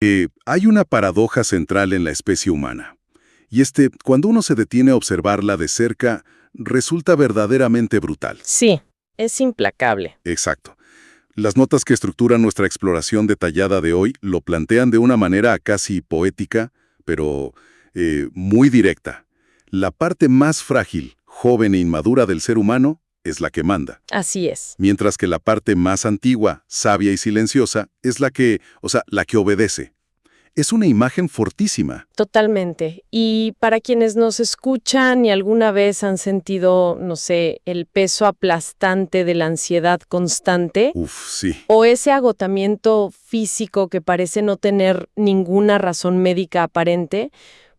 Hay una paradoja central en la especie humana. Y cuando uno se detiene a observarla de cerca, resulta verdaderamente brutal. Sí, es implacable. Exacto. Las notas que estructuran nuestra exploración detallada de hoy lo plantean de una manera casi poética, pero muy directa. La parte más frágil, joven e inmadura del ser humano es la que manda, Así es. mientras que la parte más antigua, sabia y silenciosa es la que obedece. Es una imagen fortísima. Totalmente. Y para quienes nos escuchan y alguna vez han sentido, no sé, el peso aplastante de la ansiedad constante Uf, sí. o ese agotamiento físico que parece no tener ninguna razón médica aparente,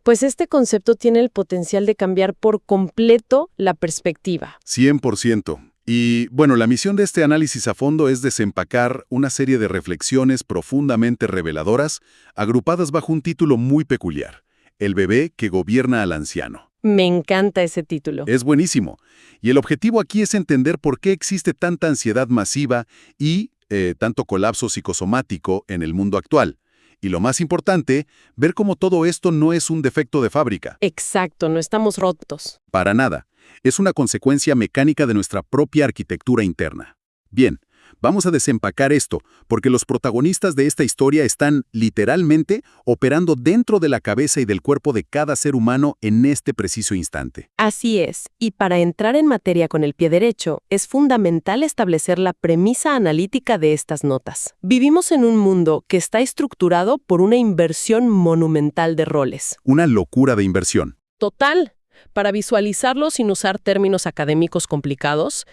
pues este concepto tiene el potencial de cambiar por completo la perspectiva. 100%. Y bueno, la misión de este análisis a fondo es desempacar una serie de reflexiones profundamente reveladoras, agrupadas bajo un título muy peculiar: El bebé que gobierna al anciano. Me encanta ese título. Es buenísimo. Y el objetivo aquí es entender por qué existe tanta ansiedad masiva y tanto colapso psicosomático en el mundo actual. Y lo más importante, ver cómo todo esto no es un defecto de fábrica. Exacto, no estamos rotos. Para nada. Es una consecuencia mecánica de nuestra propia arquitectura interna. Bien, vamos a desempacar esto, porque los protagonistas de esta historia están, literalmente, operando dentro de la cabeza y del cuerpo de cada ser humano en este preciso instante. Así es, y para entrar en materia con el pie derecho, es fundamental establecer la premisa analítica de estas notas. Vivimos en un mundo que está estructurado por una inversión monumental de roles. Una locura de inversión. Total. Para visualizarlo sin usar términos académicos complicados,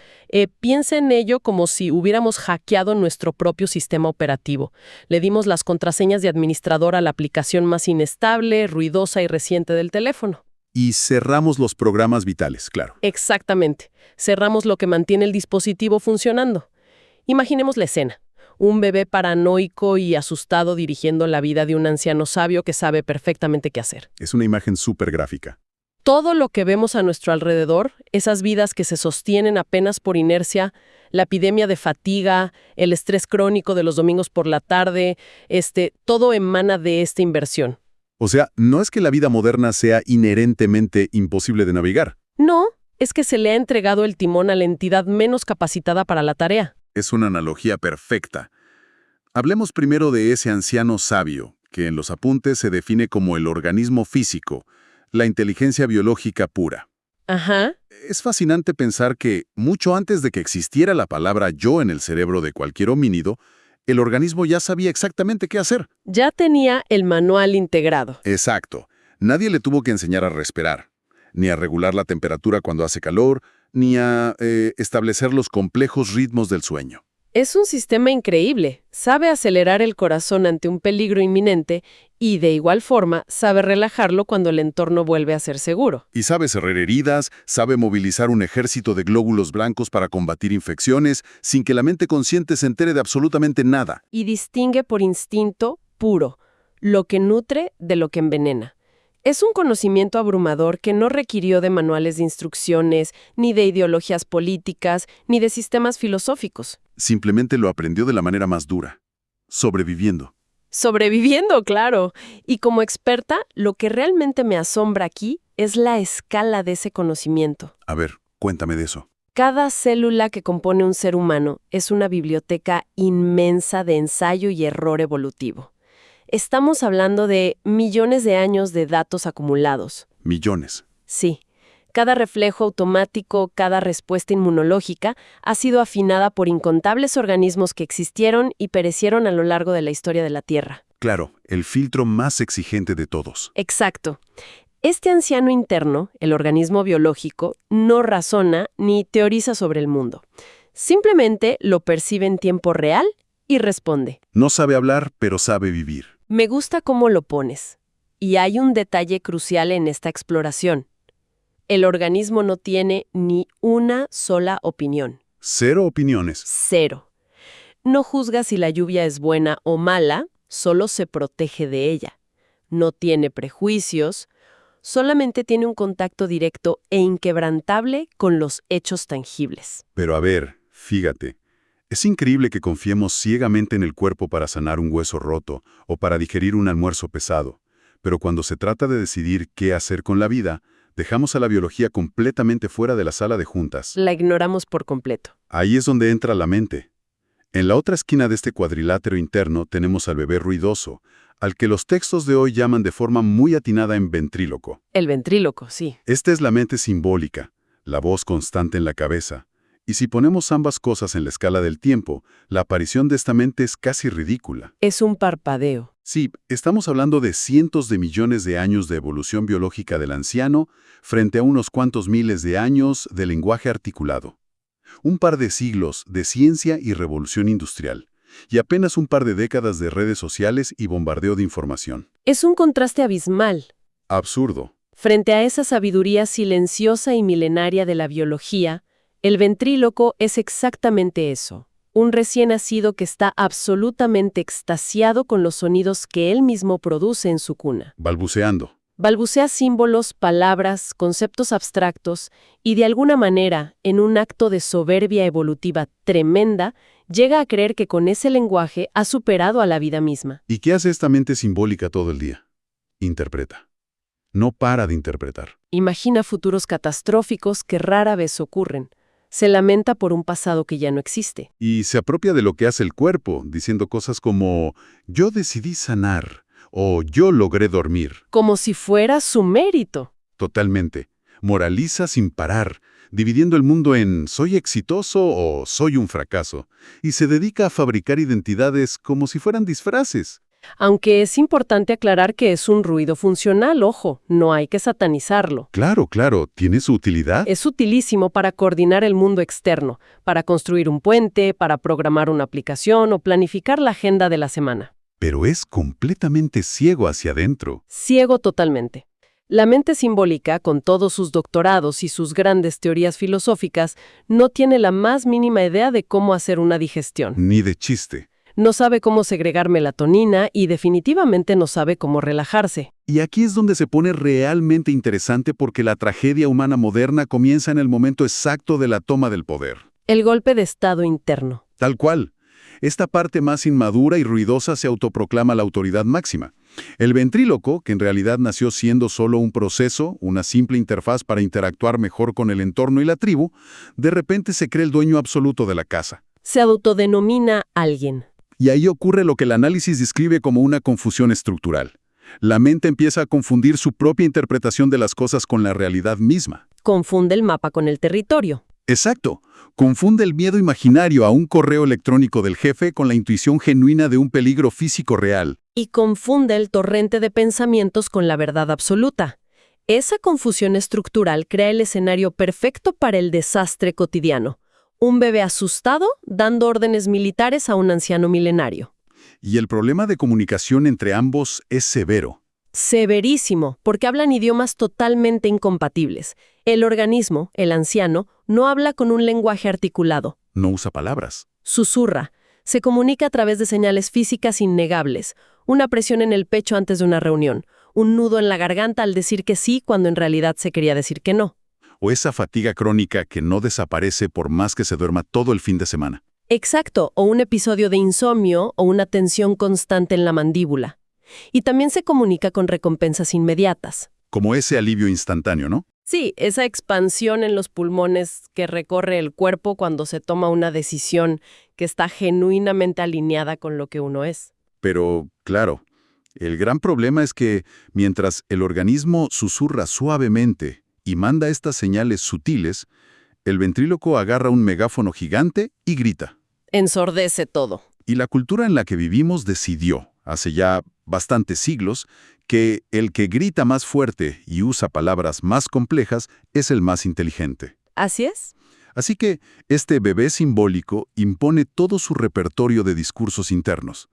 piensa en ello como si hubiéramos hackeado nuestro propio sistema operativo. Le dimos las contraseñas de administrador a la aplicación más inestable, ruidosa y reciente del teléfono. Y cerramos los programas vitales, claro. Exactamente. Cerramos lo que mantiene el dispositivo funcionando. Imaginemos la escena. Un bebé paranoico y asustado dirigiendo la vida de un anciano sabio que sabe perfectamente qué hacer. Es una imagen súper gráfica. Todo lo que vemos a nuestro alrededor, esas vidas que se sostienen apenas por inercia, la epidemia de fatiga, el estrés crónico de los domingos por la tarde, todo emana de esta inversión. O sea, no es que la vida moderna sea inherentemente imposible de navegar. No, es que se le ha entregado el timón a la entidad menos capacitada para la tarea. Es una analogía perfecta. Hablemos primero de ese anciano sabio, que en los apuntes se define como el organismo físico, la inteligencia biológica pura. Ajá. Es fascinante pensar que, mucho antes de que existiera la palabra yo en el cerebro de cualquier homínido, el organismo ya sabía exactamente qué hacer. Ya tenía el manual integrado. Exacto. Nadie le tuvo que enseñar a respirar, ni a regular la temperatura cuando hace calor, ni a establecer los complejos ritmos del sueño. Es un sistema increíble. Sabe acelerar el corazón ante un peligro inminente y, de igual forma, sabe relajarlo cuando el entorno vuelve a ser seguro. Y sabe cerrar heridas, sabe movilizar un ejército de glóbulos blancos para combatir infecciones, sin que la mente consciente se entere de absolutamente nada. Y distingue por instinto puro lo que nutre de lo que envenena. Es un conocimiento abrumador que no requirió de manuales de instrucciones, ni de ideologías políticas, ni de sistemas filosóficos. Simplemente lo aprendió de la manera más dura, sobreviviendo. Sobreviviendo, claro. Y como experta, lo que realmente me asombra aquí es la escala de ese conocimiento. A ver, cuéntame de eso. Cada célula que compone un ser humano es una biblioteca inmensa de ensayo y error evolutivo. Estamos hablando de millones de años de datos acumulados. Millones. Sí. Cada reflejo automático, cada respuesta inmunológica ha sido afinada por incontables organismos que existieron y perecieron a lo largo de la historia de la Tierra. Claro, el filtro más exigente de todos. Exacto. Este anciano interno, el organismo biológico, no razona ni teoriza sobre el mundo. Simplemente lo percibe en tiempo real y responde. No sabe hablar, pero sabe vivir. Me gusta cómo lo pones. Y hay un detalle crucial en esta exploración. El organismo no tiene ni una sola opinión. Cero opiniones. Cero. No juzga si la lluvia es buena o mala, solo se protege de ella. No tiene prejuicios, solamente tiene un contacto directo e inquebrantable con los hechos tangibles. Pero a ver, fíjate, Es increíble que confiemos ciegamente en el cuerpo para sanar un hueso roto o para digerir un almuerzo pesado, pero cuando se trata de decidir qué hacer con la vida, dejamos a la biología completamente fuera de la sala de juntas. La ignoramos por completo. Ahí es donde entra la mente. En la otra esquina de este cuadrilátero interno tenemos al bebé ruidoso, al que los textos de hoy llaman de forma muy atinada en ventríloco. El ventríloco, sí. Esta es la mente simbólica, la voz constante en la cabeza. Y si ponemos ambas cosas en la escala del tiempo, la aparición de esta mente es casi ridícula. Es un parpadeo. Sí, estamos hablando de cientos de millones de años de evolución biológica del anciano frente a unos cuantos miles de años de lenguaje articulado. Un par de siglos de ciencia y revolución industrial, y apenas un par de décadas de redes sociales y bombardeo de información. Es un contraste abismal. Absurdo. Frente a esa sabiduría silenciosa y milenaria de la biología, el ventríloco es exactamente eso. Un recién nacido que está absolutamente extasiado con los sonidos que él mismo produce en su cuna. Balbuceando. Balbucea símbolos, palabras, conceptos abstractos y de alguna manera, en un acto de soberbia evolutiva tremenda, llega a creer que con ese lenguaje ha superado a la vida misma. ¿Y qué hace esta mente simbólica todo el día? Interpreta. No para de interpretar. Imagina futuros catastróficos que rara vez ocurren. Se lamenta por un pasado que ya no existe. Y se apropia de lo que hace el cuerpo, diciendo cosas como «yo decidí sanar» o «yo logré dormir». Como si fuera su mérito. Totalmente. Moraliza sin parar, dividiendo el mundo en «soy exitoso» o «soy un fracaso», y se dedica a fabricar identidades como si fueran disfraces. Aunque es importante aclarar que es un ruido funcional, ojo, no hay que satanizarlo. Claro, tiene su utilidad. Es utilísimo para coordinar el mundo externo, para construir un puente, para programar una aplicación o planificar la agenda de la semana. Pero es completamente ciego hacia adentro. Ciego totalmente. La mente simbólica, con todos sus doctorados y sus grandes teorías filosóficas, no tiene la más mínima idea de cómo hacer una digestión. Ni de chiste. No sabe cómo segregar melatonina y definitivamente no sabe cómo relajarse. Y aquí es donde se pone realmente interesante porque la tragedia humana moderna comienza en el momento exacto de la toma del poder. El golpe de estado interno. Tal cual. Esta parte más inmadura y ruidosa se autoproclama la autoridad máxima. El ventríloco, que en realidad nació siendo solo un proceso, una simple interfaz para interactuar mejor con el entorno y la tribu, de repente se cree el dueño absoluto de la casa. Se autodenomina alguien. Y ahí ocurre lo que el análisis describe como una confusión estructural. La mente empieza a confundir su propia interpretación de las cosas con la realidad misma. Confunde el mapa con el territorio. Exacto. Confunde el miedo imaginario a un correo electrónico del jefe con la intuición genuina de un peligro físico real. Y confunde el torrente de pensamientos con la verdad absoluta. Esa confusión estructural crea el escenario perfecto para el desastre cotidiano. Un bebé asustado dando órdenes militares a un anciano milenario. Y el problema de comunicación entre ambos es severo. Severísimo, porque hablan idiomas totalmente incompatibles. El organismo, el anciano, no habla con un lenguaje articulado. No usa palabras. Susurra. Se comunica a través de señales físicas innegables. Una presión en el pecho antes de una reunión. Un nudo en la garganta al decir que sí cuando en realidad se quería decir que no. O esa fatiga crónica que no desaparece por más que se duerma todo el fin de semana. Exacto, o un episodio de insomnio o una tensión constante en la mandíbula. Y también se comunica con recompensas inmediatas. Como ese alivio instantáneo, ¿no? Sí, esa expansión en los pulmones que recorre el cuerpo cuando se toma una decisión que está genuinamente alineada con lo que uno es. Pero, claro, el gran problema es que mientras el organismo susurra suavemente y manda estas señales sutiles, el ventríloco agarra un megáfono gigante y grita. Ensordece todo. Y la cultura en la que vivimos decidió, hace ya bastantes siglos, que el que grita más fuerte y usa palabras más complejas es el más inteligente. ¿Así es? Así que este bebé simbólico impone todo su repertorio de discursos internos.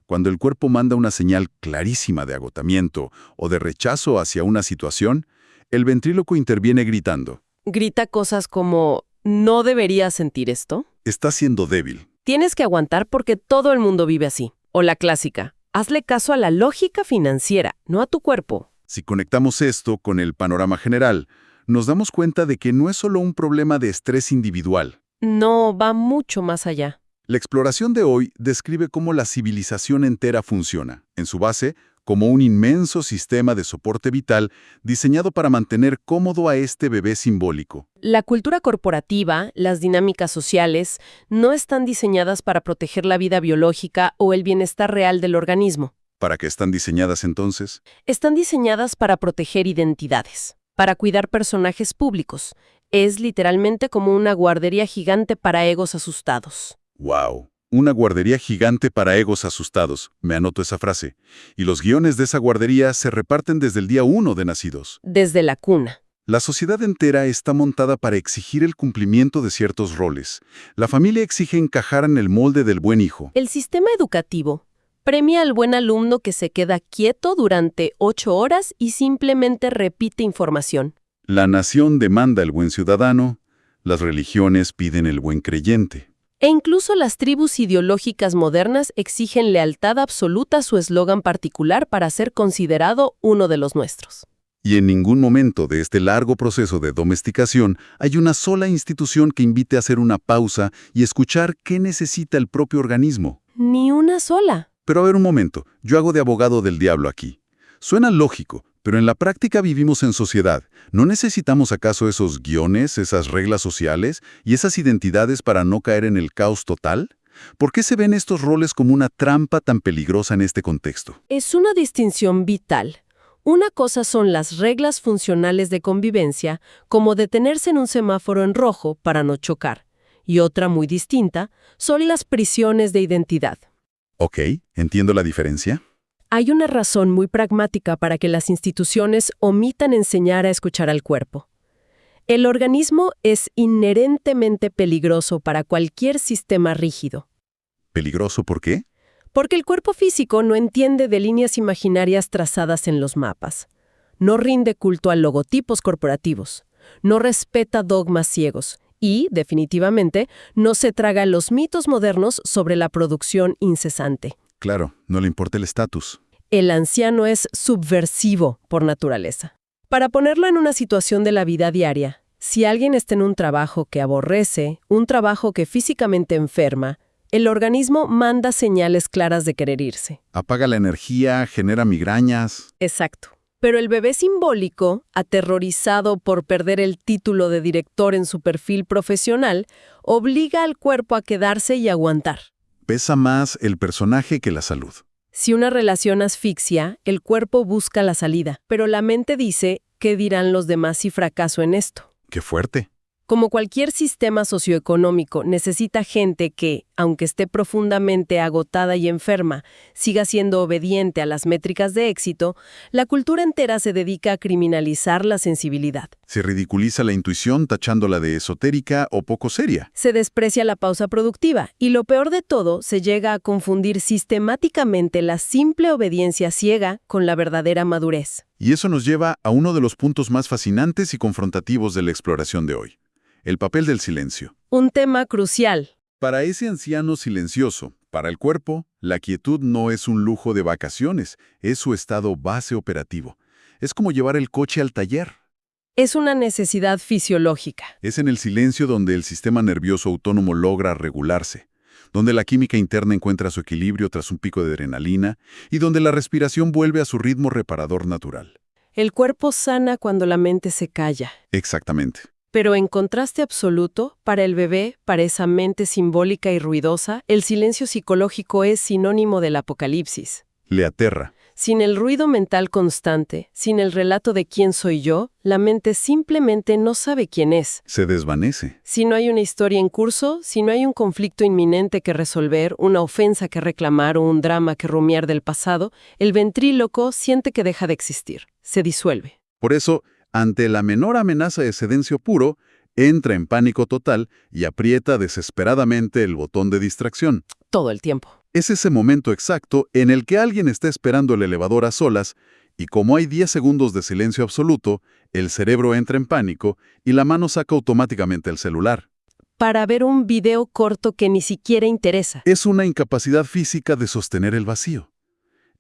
Cuando el cuerpo manda una señal clarísima de agotamiento o de rechazo hacia una situación, el ventríloco interviene gritando. Grita cosas como, ¿no deberías sentir esto? Está siendo débil. Tienes que aguantar porque todo el mundo vive así. O la clásica, hazle caso a la lógica financiera, no a tu cuerpo. Si conectamos esto con el panorama general, nos damos cuenta de que no es solo un problema de estrés individual. No, va mucho más allá. La exploración de hoy describe cómo la civilización entera funciona, en su base, como un inmenso sistema de soporte vital diseñado para mantener cómodo a este bebé simbólico. La cultura corporativa, las dinámicas sociales, no están diseñadas para proteger la vida biológica o el bienestar real del organismo. ¿Para qué están diseñadas entonces? Están diseñadas para proteger identidades, para cuidar personajes públicos. Es literalmente como una guardería gigante para egos asustados. ¡Wow! Una guardería gigante para egos asustados. Me anoto esa frase. Y los guiones de esa guardería se reparten desde el día 1 de nacidos. Desde la cuna. La sociedad entera está montada para exigir el cumplimiento de ciertos roles. La familia exige encajar en el molde del buen hijo. El sistema educativo premia al buen alumno que se queda quieto durante 8 horas y simplemente repite información. La nación demanda el buen ciudadano. Las religiones piden el buen creyente. E incluso las tribus ideológicas modernas exigen lealtad absoluta a su eslogan particular para ser considerado uno de los nuestros. Y en ningún momento de este largo proceso de domesticación hay una sola institución que invite a hacer una pausa y escuchar qué necesita el propio organismo. Ni una sola. Pero a ver un momento, yo hago de abogado del diablo aquí. Suena lógico, pero en la práctica vivimos en sociedad. ¿No necesitamos acaso esos guiones, esas reglas sociales y esas identidades para no caer en el caos total? ¿Por qué se ven estos roles como una trampa tan peligrosa en este contexto? Es una distinción vital. Una cosa son las reglas funcionales de convivencia, como detenerse en un semáforo en rojo para no chocar, y otra muy distinta son las prisiones de identidad. Ok, entiendo la diferencia. Hay una razón muy pragmática para que las instituciones omitan enseñar a escuchar al cuerpo. El organismo es inherentemente peligroso para cualquier sistema rígido. ¿Peligroso por qué? Porque el cuerpo físico no entiende de líneas imaginarias trazadas en los mapas. No rinde culto a logotipos corporativos. No respeta dogmas ciegos. Y, definitivamente, no se traga los mitos modernos sobre la producción incesante. Claro, no le importa el estatus. El anciano es subversivo por naturaleza. Para ponerlo en una situación de la vida diaria, si alguien está en un trabajo que aborrece, un trabajo que físicamente enferma, el organismo manda señales claras de querer irse. Apaga la energía, genera migrañas. Exacto. Pero el bebé simbólico, aterrorizado por perder el título de director en su perfil profesional, obliga al cuerpo a quedarse y aguantar. Pesa más el personaje que la salud. Si una relación asfixia, el cuerpo busca la salida, pero la mente dice, ¿qué dirán los demás si fracaso en esto? ¡Qué fuerte! Como cualquier sistema socioeconómico, necesita gente que, aunque esté profundamente agotada y enferma, siga siendo obediente a las métricas de éxito, la cultura entera se dedica a criminalizar la sensibilidad. Se ridiculiza la intuición tachándola de esotérica o poco seria. Se desprecia la pausa productiva y lo peor de todo, se llega a confundir sistemáticamente la simple obediencia ciega con la verdadera madurez. Y eso nos lleva a uno de los puntos más fascinantes y confrontativos de la exploración de hoy. El papel del silencio. Un tema crucial. Para ese anciano silencioso, para el cuerpo, la quietud no es un lujo de vacaciones, es su estado base operativo. Es como llevar el coche al taller. Es una necesidad fisiológica. Es en el silencio donde el sistema nervioso autónomo logra regularse, donde la química interna encuentra su equilibrio tras un pico de adrenalina y donde la respiración vuelve a su ritmo reparador natural. El cuerpo sana cuando la mente se calla. Exactamente. Pero en contraste absoluto, para el bebé, para esa mente simbólica y ruidosa, el silencio psicológico es sinónimo del apocalipsis. Le aterra. Sin el ruido mental constante, sin el relato de quién soy yo, la mente simplemente no sabe quién es. Se desvanece. Si no hay una historia en curso, si no hay un conflicto inminente que resolver, una ofensa que reclamar o un drama que rumiar del pasado, el ventríloco siente que deja de existir, se disuelve. Por eso, ante la menor amenaza de silencio puro, entra en pánico total y aprieta desesperadamente el botón de distracción. Todo el tiempo. Es ese momento exacto en el que alguien está esperando el elevador a solas y como hay 10 segundos de silencio absoluto, el cerebro entra en pánico y la mano saca automáticamente el celular. Para ver un video corto que ni siquiera interesa. Es una incapacidad física de sostener el vacío.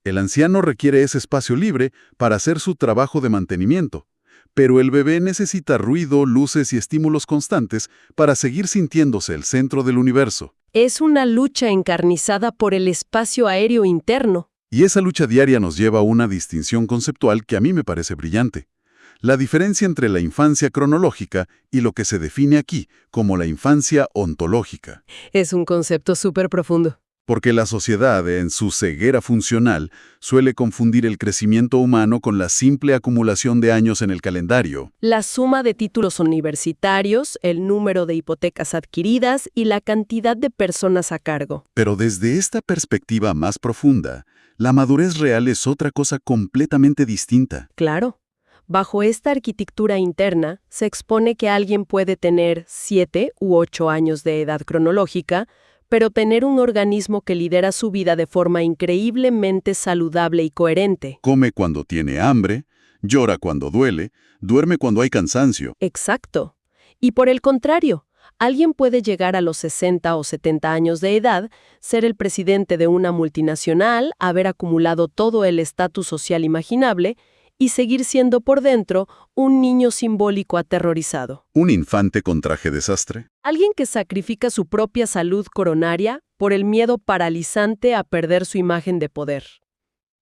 El anciano requiere ese espacio libre para hacer su trabajo de mantenimiento, Pero el bebé necesita ruido, luces y estímulos constantes para seguir sintiéndose el centro del universo. Es una lucha encarnizada por el espacio aéreo interno. Y esa lucha diaria nos lleva a una distinción conceptual que a mí me parece brillante. La diferencia entre la infancia cronológica y lo que se define aquí como la infancia ontológica. Es un concepto súper profundo. Porque la sociedad, en su ceguera funcional, suele confundir el crecimiento humano con la simple acumulación de años en el calendario. La suma de títulos universitarios, el número de hipotecas adquiridas y la cantidad de personas a cargo. Pero desde esta perspectiva más profunda, la madurez real es otra cosa completamente distinta. Claro. Bajo esta arquitectura interna, se expone que alguien puede tener 7 u 8 años de edad cronológica, pero tener un organismo que lidera su vida de forma increíblemente saludable y coherente. Come cuando tiene hambre, llora cuando duele, duerme cuando hay cansancio. Exacto. Y por el contrario, alguien puede llegar a los 60 o 70 años de edad, ser el presidente de una multinacional, haber acumulado todo el estatus social imaginable y seguir siendo por dentro un niño simbólico aterrorizado. ¿Un infante con traje desastre? Alguien que sacrifica su propia salud coronaria por el miedo paralizante a perder su imagen de poder.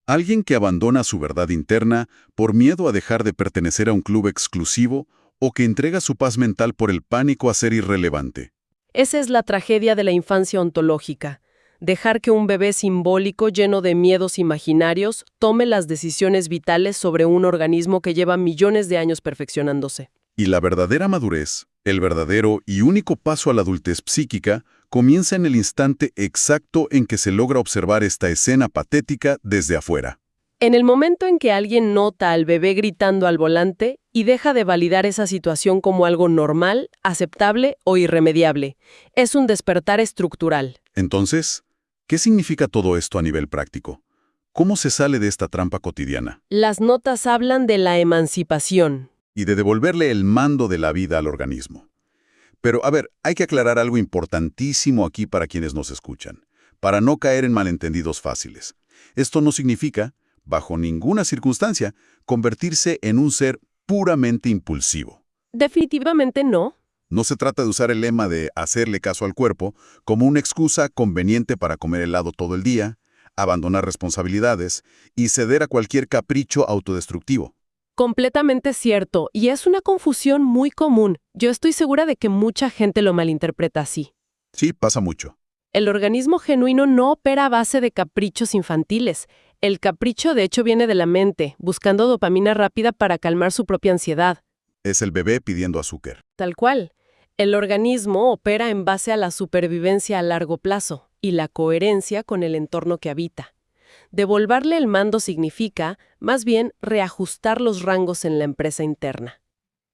Alguien que abandona su verdad interna por miedo a dejar de pertenecer a un club exclusivo o que entrega su paz mental por el pánico a ser irrelevante. Esa es la tragedia de la infancia ontológica. Dejar que un bebé simbólico lleno de miedos imaginarios tome las decisiones vitales sobre un organismo que lleva millones de años perfeccionándose. Y la verdadera madurez, el verdadero y único paso a la adultez psíquica, comienza en el instante exacto en que se logra observar esta escena patética desde afuera. En el momento en que alguien nota al bebé gritando al volante y deja de validar esa situación como algo normal, aceptable o irremediable, es un despertar estructural. Entonces, ¿qué significa todo esto a nivel práctico? ¿Cómo se sale de esta trampa cotidiana? Las notas hablan de la emancipación. Y de devolverle el mando de la vida al organismo. Pero, a ver, hay que aclarar algo importantísimo aquí para quienes nos escuchan, para no caer en malentendidos fáciles. Esto no significa, bajo ninguna circunstancia, convertirse en un ser puramente impulsivo. Definitivamente no. No se trata de usar el lema de hacerle caso al cuerpo como una excusa conveniente para comer helado todo el día, abandonar responsabilidades y ceder a cualquier capricho autodestructivo. Completamente cierto, y es una confusión muy común. Yo estoy segura de que mucha gente lo malinterpreta así. Sí, pasa mucho. El organismo genuino no opera a base de caprichos infantiles. El capricho, de hecho, viene de la mente, buscando dopamina rápida para calmar su propia ansiedad. Es el bebé pidiendo azúcar. Tal cual. El organismo opera en base a la supervivencia a largo plazo y la coherencia con el entorno que habita. Devolverle el mando significa, más bien, reajustar los rangos en la empresa interna.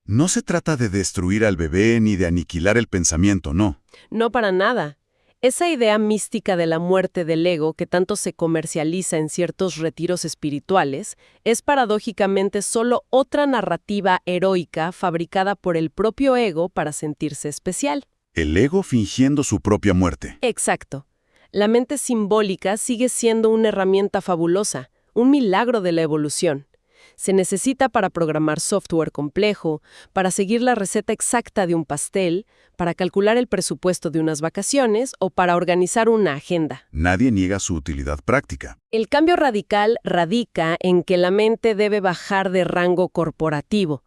No se trata de destruir al bebé ni de aniquilar el pensamiento, no. No para nada. Esa idea mística de la muerte del ego que tanto se comercializa en ciertos retiros espirituales es paradójicamente solo otra narrativa heroica fabricada por el propio ego para sentirse especial. El ego fingiendo su propia muerte. Exacto. La mente simbólica sigue siendo una herramienta fabulosa, un milagro de la evolución. Se necesita para programar software complejo, para seguir la receta exacta de un pastel, para calcular el presupuesto de unas vacaciones o para organizar una agenda. Nadie niega su utilidad práctica. El cambio radical radica en que la mente debe bajar de rango corporativo.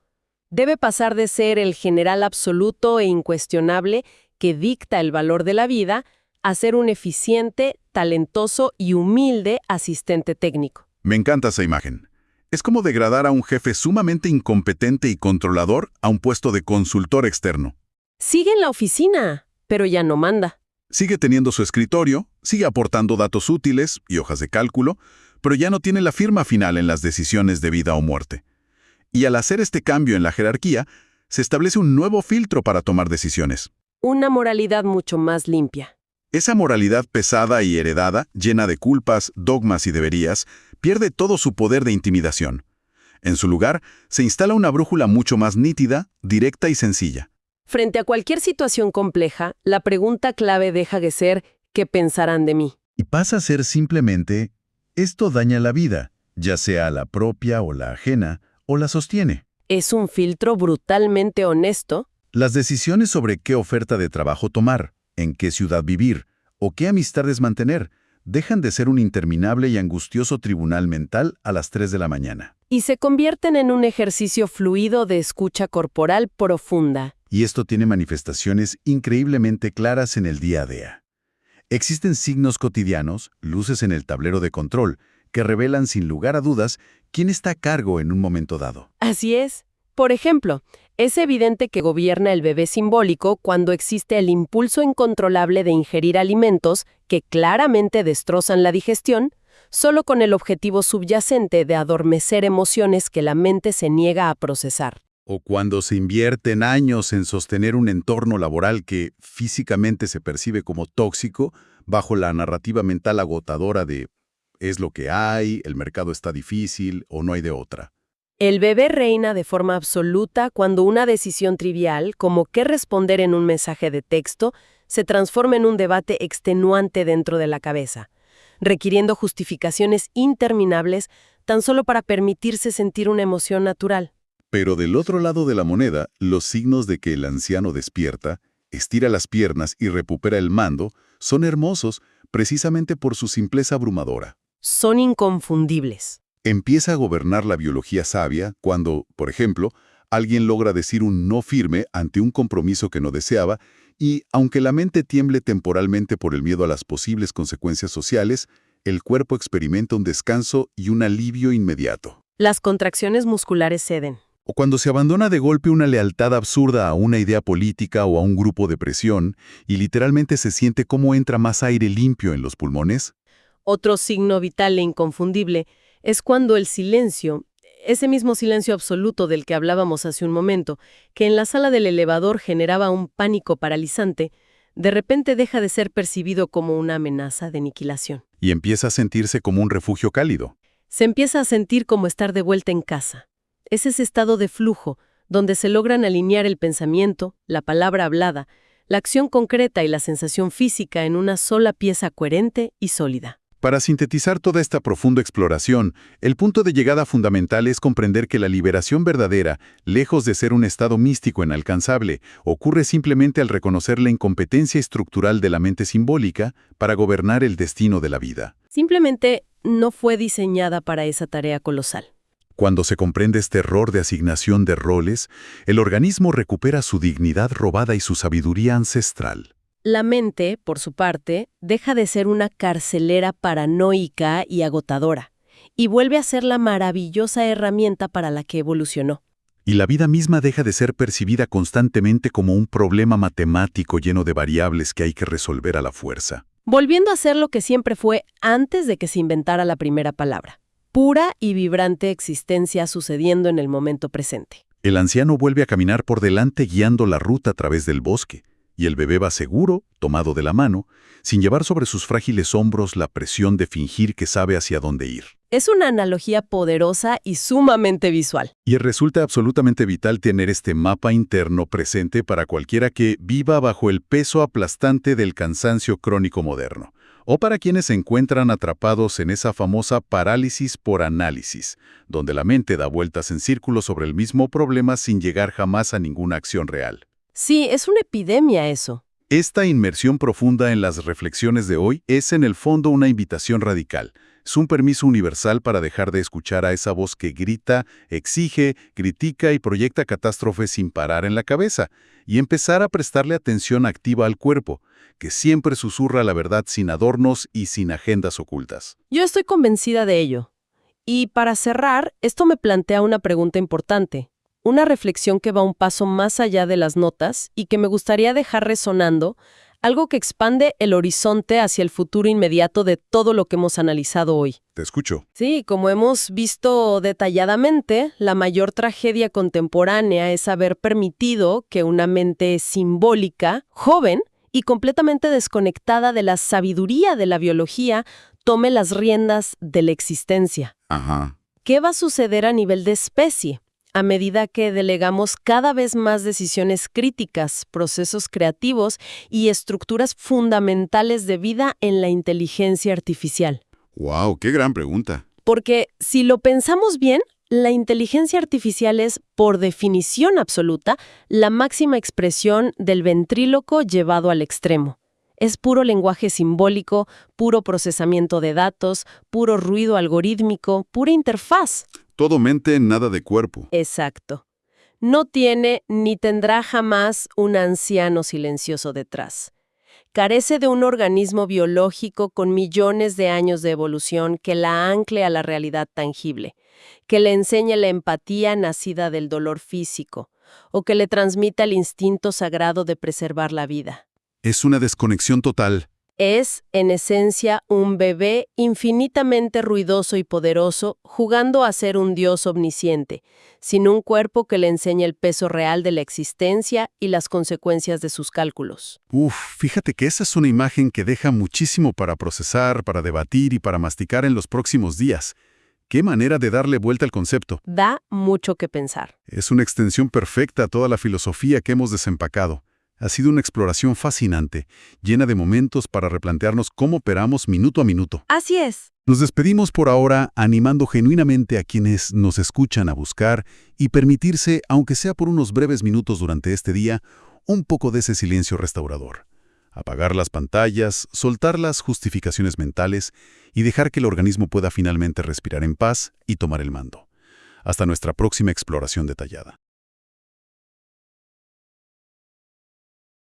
Debe pasar de ser el general absoluto e incuestionable que dicta el valor de la vida a ser un eficiente, talentoso y humilde asistente técnico. Me encanta esa imagen. Es como degradar a un jefe sumamente incompetente y controlador a un puesto de consultor externo. Sigue en la oficina, pero ya no manda. Sigue teniendo su escritorio, sigue aportando datos útiles y hojas de cálculo, pero ya no tiene la firma final en las decisiones de vida o muerte. Y al hacer este cambio en la jerarquía, se establece un nuevo filtro para tomar decisiones. Una moralidad mucho más limpia. Esa moralidad pesada y heredada, llena de culpas, dogmas y deberías, pierde todo su poder de intimidación. En su lugar, se instala una brújula mucho más nítida, directa y sencilla. Frente a cualquier situación compleja, la pregunta clave deja de ser ¿qué pensarán de mí? Y pasa a ser simplemente, esto daña la vida, ya sea la propia o la ajena, o la sostiene. Es un filtro brutalmente honesto. Las decisiones sobre qué oferta de trabajo tomar, en qué ciudad vivir o qué amistades mantener dejan de ser un interminable y angustioso tribunal mental a las 3 de la mañana. Y se convierten en un ejercicio fluido de escucha corporal profunda. Y esto tiene manifestaciones increíblemente claras en el día a día. Existen signos cotidianos, luces en el tablero de control, que revelan sin lugar a dudas quién está a cargo en un momento dado. Así es. Por ejemplo, es evidente que gobierna el bebé simbólico cuando existe el impulso incontrolable de ingerir alimentos que claramente destrozan la digestión, solo con el objetivo subyacente de adormecer emociones que la mente se niega a procesar. O cuando se invierten años en sostener un entorno laboral que físicamente se percibe como tóxico, bajo la narrativa mental agotadora de es lo que hay, el mercado está difícil o no hay de otra. El bebé reina de forma absoluta cuando una decisión trivial, como qué responder en un mensaje de texto, se transforma en un debate extenuante dentro de la cabeza, requiriendo justificaciones interminables tan solo para permitirse sentir una emoción natural. Pero del otro lado de la moneda, los signos de que el anciano despierta, estira las piernas y recupera el mando son hermosos precisamente por su simpleza abrumadora. Son inconfundibles. Empieza a gobernar la biología sabia cuando, por ejemplo, alguien logra decir un no firme ante un compromiso que no deseaba y, aunque la mente tiemble temporalmente por el miedo a las posibles consecuencias sociales, el cuerpo experimenta un descanso y un alivio inmediato. Las contracciones musculares ceden. O cuando se abandona de golpe una lealtad absurda a una idea política o a un grupo de presión y literalmente se siente cómo entra más aire limpio en los pulmones. Otro signo vital e inconfundible es cuando el silencio, ese mismo silencio absoluto del que hablábamos hace un momento, que en la sala del elevador generaba un pánico paralizante, de repente deja de ser percibido como una amenaza de aniquilación. Y empieza a sentirse como un refugio cálido. Se empieza a sentir como estar de vuelta en casa. Es ese estado de flujo, donde se logran alinear el pensamiento, la palabra hablada, la acción concreta y la sensación física en una sola pieza coherente y sólida. Para sintetizar toda esta profunda exploración, el punto de llegada fundamental es comprender que la liberación verdadera, lejos de ser un estado místico inalcanzable, ocurre simplemente al reconocer la incompetencia estructural de la mente simbólica para gobernar el destino de la vida. Simplemente no fue diseñada para esa tarea colosal. Cuando se comprende este error de asignación de roles, el organismo recupera su dignidad robada y su sabiduría ancestral. La mente, por su parte, deja de ser una carcelera paranoica y agotadora, y vuelve a ser la maravillosa herramienta para la que evolucionó. Y la vida misma deja de ser percibida constantemente como un problema matemático lleno de variables que hay que resolver a la fuerza. Volviendo a ser lo que siempre fue antes de que se inventara la primera palabra. Pura y vibrante existencia sucediendo en el momento presente. El anciano vuelve a caminar por delante guiando la ruta a través del bosque, y el bebé va seguro, tomado de la mano, sin llevar sobre sus frágiles hombros la presión de fingir que sabe hacia dónde ir. Es una analogía poderosa y sumamente visual. Y resulta absolutamente vital tener este mapa interno presente para cualquiera que viva bajo el peso aplastante del cansancio crónico moderno, o para quienes se encuentran atrapados en esa famosa parálisis por análisis, donde la mente da vueltas en círculo sobre el mismo problema sin llegar jamás a ninguna acción real. Sí, es una epidemia eso. Esta inmersión profunda en las reflexiones de hoy es en el fondo una invitación radical. Es un permiso universal para dejar de escuchar a esa voz que grita, exige, critica y proyecta catástrofes sin parar en la cabeza, y empezar a prestarle atención activa al cuerpo, que siempre susurra la verdad sin adornos y sin agendas ocultas. Yo estoy convencida de ello. Y para cerrar, esto me plantea una pregunta importante. Una reflexión que va un paso más allá de las notas y que me gustaría dejar resonando, algo que expande el horizonte hacia el futuro inmediato de todo lo que hemos analizado hoy. Te escucho. Sí, como hemos visto detalladamente, la mayor tragedia contemporánea es haber permitido que una mente simbólica, joven y completamente desconectada de la sabiduría de la biología, tome las riendas de la existencia. Ajá. ¿Qué va a suceder a nivel de especie? A medida que delegamos cada vez más decisiones críticas, procesos creativos y estructuras fundamentales de vida en la inteligencia artificial. ¡Wow! ¡Qué gran pregunta! Porque si lo pensamos bien, La inteligencia artificial es, por definición absoluta, la máxima expresión del ventríloco llevado al extremo. Es puro lenguaje simbólico, puro procesamiento de datos, puro ruido algorítmico, pura interfaz. Todo mente, nada de cuerpo. Exacto. No tiene ni tendrá jamás un anciano silencioso detrás. Carece de un organismo biológico con millones de años de evolución que la ancle a la realidad tangible, que le enseñe la empatía nacida del dolor físico, o que le transmita el instinto sagrado de preservar la vida. Es una desconexión total. Es, en esencia, un bebé infinitamente ruidoso y poderoso, jugando a ser un dios omnisciente, sin un cuerpo que le enseñe el peso real de la existencia y las consecuencias de sus cálculos. Fíjate que esa es una imagen que deja muchísimo para procesar, para debatir y para masticar en los próximos días. ¡Qué manera de darle vuelta al concepto! Da mucho que pensar. Es una extensión perfecta a toda la filosofía que hemos desempacado. Ha sido una exploración fascinante, llena de momentos para replantearnos cómo operamos minuto a minuto. Así es. Nos despedimos por ahora animando genuinamente a quienes nos escuchan a buscar y permitirse, aunque sea por unos breves minutos durante este día, un poco de ese silencio restaurador. Apagar las pantallas, soltar las justificaciones mentales y dejar que el organismo pueda finalmente respirar en paz y tomar el mando. Hasta nuestra próxima exploración detallada.